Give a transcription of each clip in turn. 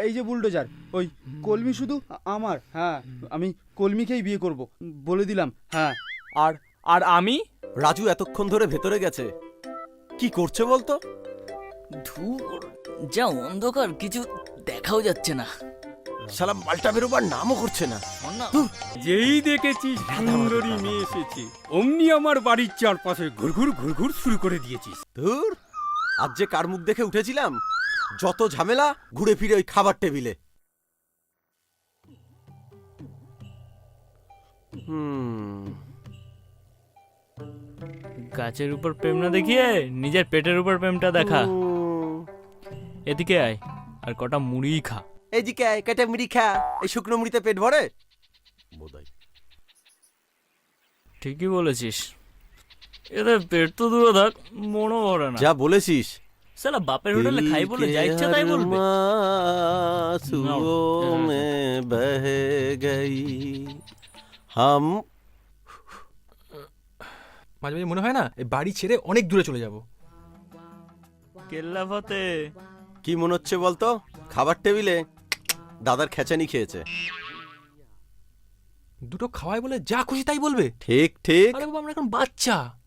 এই যে বুলডোজার, ওই কলমি শুধু আমার। হ্যাঁ, আমি কলমিকেই বিয়ে করব, বলে দিলাম। হ্যাঁ। আর আর আমি? রাজু এতক্ষণ ধরে ভেতরে গেছে, কি করছে বলতো? ধুর, যা অন্ধকার, কিছু দেখাও যাচ্ছে না। শালা মালটা বেরোবার নামও করছে না। শোন না, যেই দেখেছিস সুন্দরী মেয়ে এসেছে, অমনি আমার বাড়ির চারপাশে ঘুরঘুর ঘুরঘুর শুরু করে দিয়েছিস। ধুর, আজ যে কার মুখ দেখে উঠেছিলাম, যত ঝামেলা ঘুরে ফিরে ওই খাবার টেবিলে। গাছের উপর প্রেম না দেখিয়ে নিজের পেটের উপর প্রেমটা দেখা। এদিকে আয়, আর কটা মুড়ি খা। এই যে কেটে মুড়ি খা, এই শুকনো মুড়িতে পেট ভরে বোধহয়। ঠিকই বলেছিস, এদের পেট তো দূরে থাক, মনও ভরে না। যা বলেছিস। সালা বাপের হোটেলে খাই বলে যা ইচ্ছা তাই বলবে। आंसुओं में बह गई हम। মাঝে মাঝে মনে হয় না এই বাড়ি ছেড়ে অনেক দূরে চলে যাব। কেল্লা ফতে। কি মনে হচ্ছে বলতো? খাবার টেবিলে দাদার খেচানি খেয়েছে। দুটো খাওয়াই বলে যা খুশি তাই বলবে। ঠিক ঠিক। আরে বাবা, আমরা এখন বাচ্চা,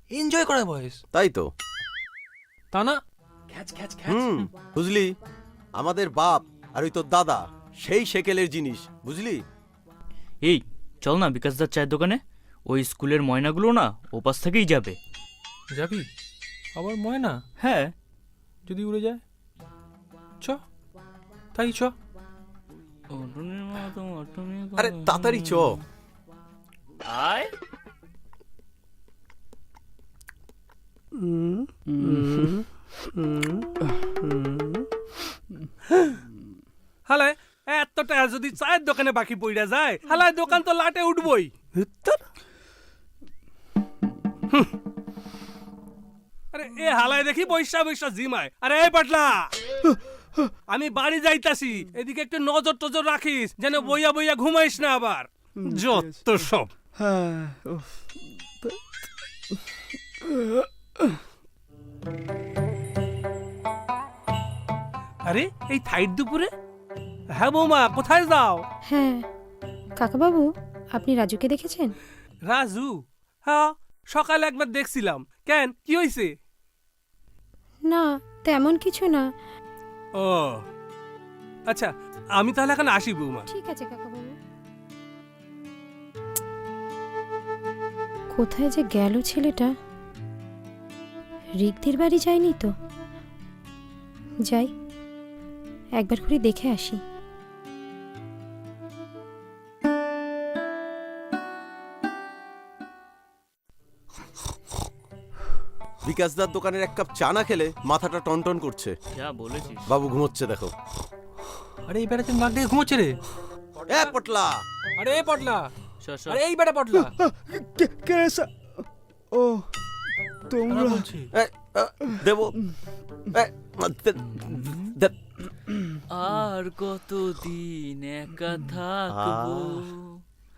এনজয় করার বয়স, তাই তো। তা না? খ্যাচ খ্যাচ খ্যাচ। বুঝলি, আমাদের বাপ আর ওই তোর দাদা সেই সেকেলের জিনিস, বুঝলি? এই চল না বিকাশদার চায়ের দোকানে, ওই স্কুলের ময়নাগুলো না ওপাশ থেকেই যাবে। যাবি? আবার ময়না? হ্যাঁ। যদি উড়ে যায়? চ, তাই চ। আরে তাড়াতাড়ি চ। আয়। হালায় এতটা যদি চায়ের দোকানে বাকি পড়া যায়, হালায় দোকান তো লাটে উঠবই। আরে এ হালায় দেখি বৈশা বৈশা জিমায়। আরে এই পাটলা, আমি বাড়ি যাইতাছি, এদিকে একটু নজর টজর রাখিস যেন বইয়া বইয়া ঘুমাইস না আবার। যত সব। হ্যাঁ, উফ। আরে এই থাইট দুপুরে? হ্যাঁ বৌমা, কোথায় যাও? হ্যাঁ কাকাবাবু, আপনি রাজুকে দেখেছেন? রাজু? হ্যাঁ, সকালে একবার দেখছিলাম। কেন, কি হয়েছে? না, তেমন কিছু না। ও আচ্ছা, আমি তাহলে এখন আসি বৌমা। ঠিক আছে কাকাবাবু। কোথায় যে গেল ছেলেটা? রিকদির বাড়ি যায়নি তো? যাই, একবার করে দেখে আসি। বিকাশদার দোকানের এক কাপ চা না খেলে মাথাটা টনটন করছে। যা বলেছিস। বাবু ঘুমোচ্ছে দেখো। আরে এই বেড়াতে নাক ডেকে ঘুমোচ্ছে রে। এ পটলা, আরে এই পটলা, সর, সর। আরে এই বেটা পটলা। কে সা- ও তোমরা? বলছি এ, দেবো। এ, দে- আর কতদিন একা থাকবো,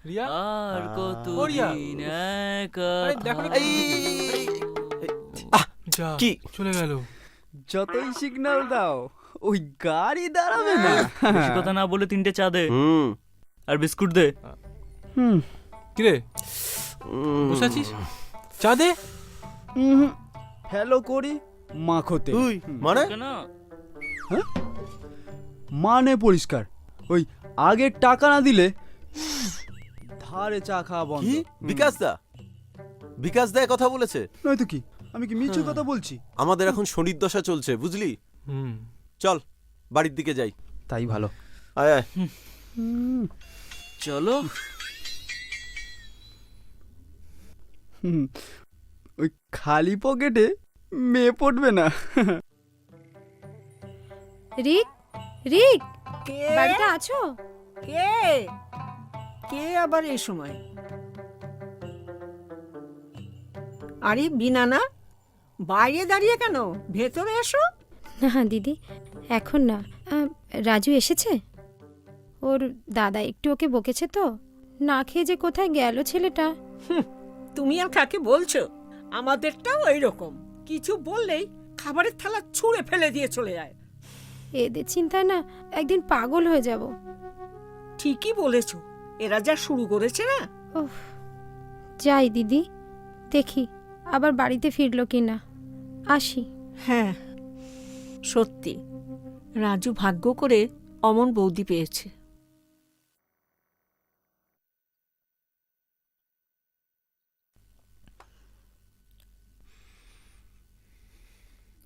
রিয়া, আর ও রিয়া। কতদিন একা আরে দেখো না, এই, যা কি? চলে গেল। যতই সিগন্যাল দাও, ওই গাড়ি দাঁড়াবে না। বেশি কথা না বলে 3টে চা দে, আর বিস্কুট দে। কিরে বসে আছিস? চা দে। হ্যালো করি মাখোতে। তুই মানে? কেন? মানে পরিষ্কার, ওই আগের টাকা না দিলে ধারে চা খাওয়া বন্ধ। কি? বিকাশদা কথা বলেছে? নয়তো কি, আমি কি মিথ্যে কথা বলছি? আমাদের এখন শনির দশা চলছে, বুঝলি? চল বাড়ির দিকে যাই। তাই ভালো। আয় আয়। চলো। ওই খালি পকেটে মেয়ে পড়বে না। রিক, রিক, কে? বাড়িতে আছো? কে? কে আবার এই সময়? আরে বিনা না, বাইরে দাঁড়িয়ে কেন? ভেতরে এসো। না দিদি, এখন না। রাজু এসেছে? ওর দাদা একটু ওকে বকেছে তো, না খেয়ে যে কোথায় গেল ছেলেটা। তুমি আর কাকে বলছো? আমাদেরটাও এইরকম, কিছু বললেই খাবারের থালা ছুঁড়ে ফেলে দিয়ে চলে যায়। এদের চিন্তায় না একদিন পাগল হয়ে যাব। ঠিকই বলেছ, এরা যা শুরু করেছে না। ওহ, যাই দিদি, দেখি আবার বাড়িতে ফিরলো কি না। আসি। হ্যাঁ, সত্যি রাজু ভাগ্য করে অমন বৌদি পেয়েছে।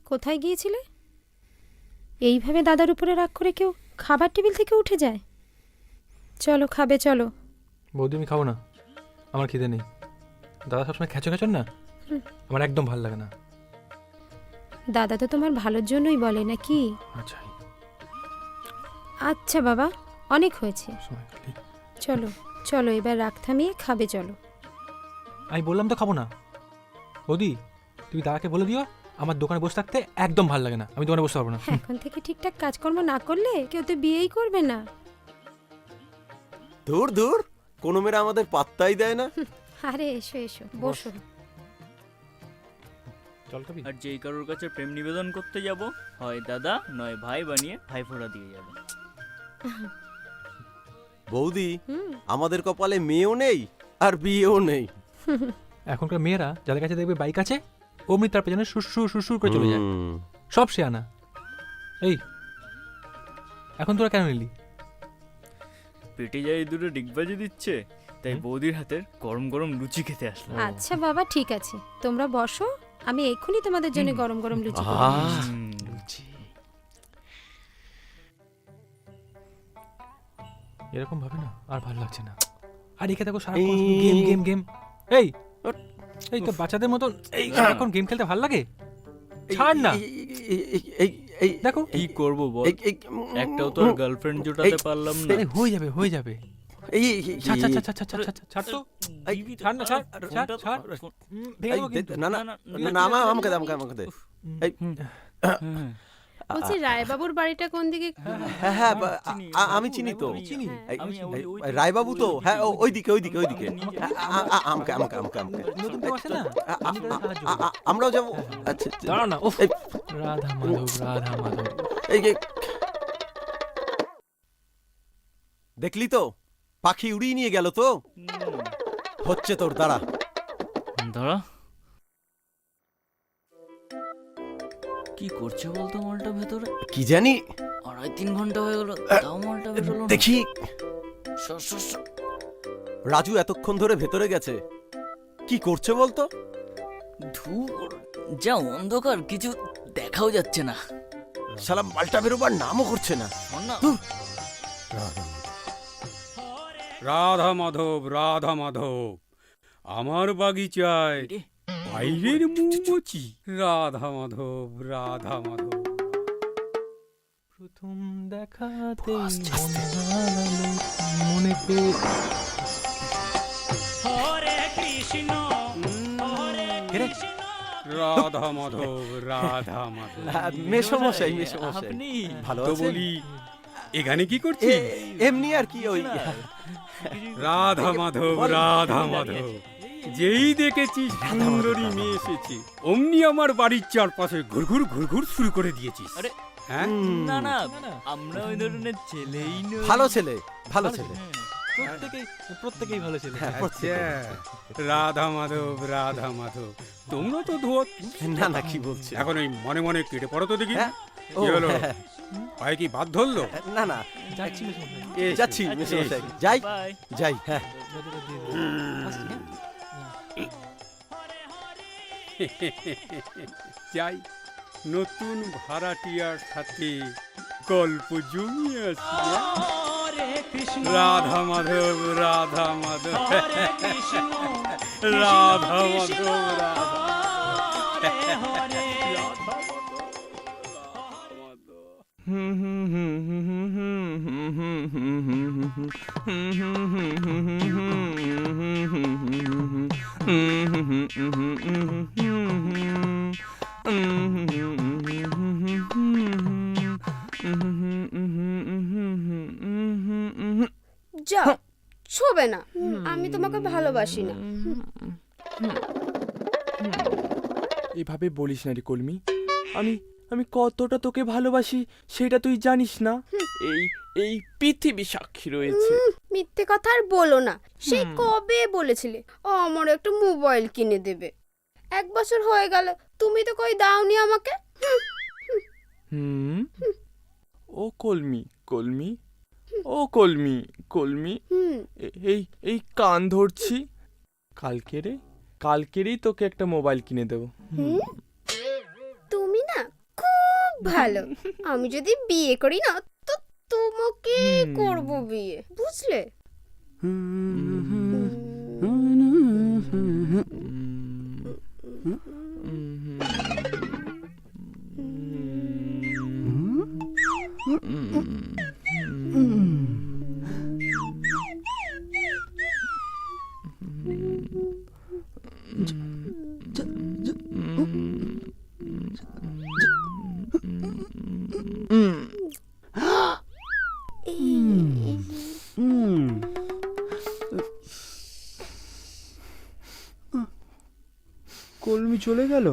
কোথায় গিয়েছিলে? এইভাবে দাদার উপরে রাগ করে কেউ খাবার টেবিল থেকে উঠে যায়? চলো খাবে, চলো। বৌদি আমি খাবো না, আমার খিদে নেই। দাদা সবসময় খেচো খেচন না, আমার একদম ভালো লাগে না। দাদা তো তোমার ভালোর জন্যই বলে নাকি? আচ্ছা আচ্ছা বাবা, অনেক হয়েছে, সময় কাটলি। চলো চলো এবার রাগ থামিয়ে খাবে, চলো। আমি বললাম তো খাবো না। বৌদি তুমি দাদাকে বলে দিও আমার দোকানে বসে থাকতে একদম ভালো লাগে না, আমি দোকানে বসতে পারবো না। এখন থেকে ঠিকঠাক কাজকর্ম না করলে কেউ তো বিয়েই করবে না। দূর দূর, কোনো মেয়েরা আমাদের পাত্তাই দেয় না। আরে এসো এসো, বসো। চল খাবি? আর যেই কারোর কাছে প্রেম নিবেদন করতে যাব, হয় দাদা নয় ভাই বানিয়ে ভাইফোঁটা দিয়ে যাবে। বৌদি, হুম, আমাদের কপালে মেয়েও নেই আর বিয়েও নেই। এখনকার মেয়েরা যাদের কাছে দেখবে বাইক আছে, অমনি তার পেছনে সুসুর সুসুর করে চলে যায়, হুম। সব সে আনা। এই এখন তোরা কেন নিলি? পেটে যাই দূরে ডিগবাজি দিচ্ছে, তাই বৌদির হাতের গরম গরম লুচি খেতে আসলাম। আচ্ছা বাবা ঠিক আছে, তোমরা বসো, আমি এক্ষুনি তোমাদের জন্য গরম গরম লুচি করে নিয়ে আসছি। লুচি এরকম ভাবে না আর ভালো লাগছে না। আর একে দেখো সারাক্ষণ গেম গেম গেম। এই এই তো বাচ্চাদের মতন এই সারাক্ষণ গেম খেলতে ভালো লাগে? ছাড় না। দেখো কি করব বল, একটাও তো আর গার্লফ্রেন্ড জোটাতে পারলাম না। আরে হয়ে যাবে হয়ে যাবে। ছাড় ছাড় ছাড় ছাড় ছাড় ছাড় ছাড় তো। ছাড় না, ছাড় ছাড় ছাড়। ভেঙে দেবো কিন্তু। না না না, আমাকে দে, আমাকে দে। এই, বলছি রায়বাবুর বাড়িটা কোন দিকে? হ্যাঁ হ্যাঁ, আমি চিনি তো। চিনি। এই, আমি ওই রায়বাবু তো, হ্যাঁ ওইদিকে ওইদিকে ওইদিকে। আমাকে আমাকে আমাকে আমাকে। নতুন কেউ আসে না, আমি তাদের সাহায্য করবো। আমরাও যাবো। আচ্ছা আচ্ছা। দাঁড়াও না, উফ। এই, রাধা মাধব রাধা মাধব। এই দেখলি তো, পাখি উড়িয়ে নিয়ে গেল তো। হচ্ছে তোর, দাঁড়া। দাঁড়া, কি করছে বলতো মালটা ভেতরে? কি জানি, 2.5-3 ঘন্টা হয়ে গেল, তাও মালটা বেরোলো না। দেখি। সর, সর, সর। রাজু এতক্ষণ ধরে ভেতরে গেছে, কি করছে বলতো? ধুর, যা অন্ধকার, কিছু দেখাও যাচ্ছে না। শালা মালটা বেরোবার নামও করছে না। শোন না, রাধা মাধব রাধা মাধব, আমার বাগিচায় রে, বাইরের মৌমাছি। রাধা মাধব রাধা মাধব। প্রথম দেখাতে মনে পেয়ে রাধা মাধব রাধা মাধব। মেসমশাই মেসমশাই, আপনি ভালো তো আছে? বলি, এখানে কি করছি? এমনি আর কি, ওই রাধা মাধব রাধা মাধব, যেই দেখেছি সুন্দরী মেয়ে এসেছে, অমনি আমার বাড়ির চারপাশে ঘুরঘুর ঘুরঘুর শুরু করে দিয়েছিস। আরে, হ্যাঁ, না না, আমরা ওই ধরনের ছেলেই নই। ভালো ছেলে, ভালো ছেলে। প্রত্যেকেই ভালো ছিল। আচ্ছা, রাধা মাধব রাধা মাধব, তোমরা তো ধোত। না না, কি বলছে? এখন ওই মনে মনে কেটে পড়ো তো দেখি। হ্যাঁ? ও, কি হলো? হ্যাঁ। পায়ে কি বাদ ধরলো? না না, যাচ্ছি মেসমশাই। এসো। যাচ্ছি মেসমশাই, যাই বাই। যাই। হ্যাঁ, যাই, নতুন ভাড়াটিয়ার সাথে গল্প জমিয়ে আসি। রাধা মাধব রাধা মাধব, রাধা মাধব রাধা। যাও, ছোবে না, আমি তোমাকে ভালোবাসি না। এভাবে বলিস না রে কলমি, আমি আমি কতটা তোকে ভালোবাসি সেটা তুই জানিস না। এই এই পৃথিবী সাক্ষী রয়েছে। মিথ্যে কথা আর বলো না, সেই কবে বলেছিলে আমার একটা মোবাইল কিনে দেবে। 1 বছর হয়ে গেল, তুমি তো কই দাওনি আমাকে। ও কলমি কলমি, ও কলমি কলমি, এই কান ধরছি, কালকেরেই তোকে একটা মোবাইল কিনে দেবো। তুমি না খুব ভালো। আমি যদি বিয়ে করি না তো তোমাকে করব বিয়ে, বুঝলে? কলমি চলে গেল।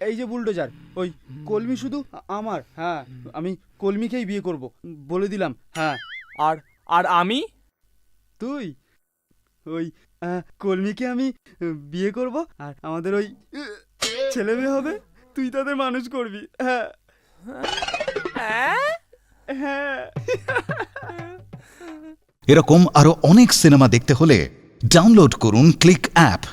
এই যে বুলডোজার, ওই কলমি শুধু আমার। হ্যাঁ, আমি কলমিকেই বিয়ে করব, বলে দিলাম। হ্যাঁ, আর আমি? তুই ওই কলমিকে আমি বিয়ে করব, আর আমাদের ওই ছেলে মেয়ে হবে, তুই তাদের মানুষ করবি। হ্যাঁ হ্যাঁ। এরকম আরো অনেক সিনেমা দেখতে হলে ডাউনলোড করুন ক্লিক অ্যাপ।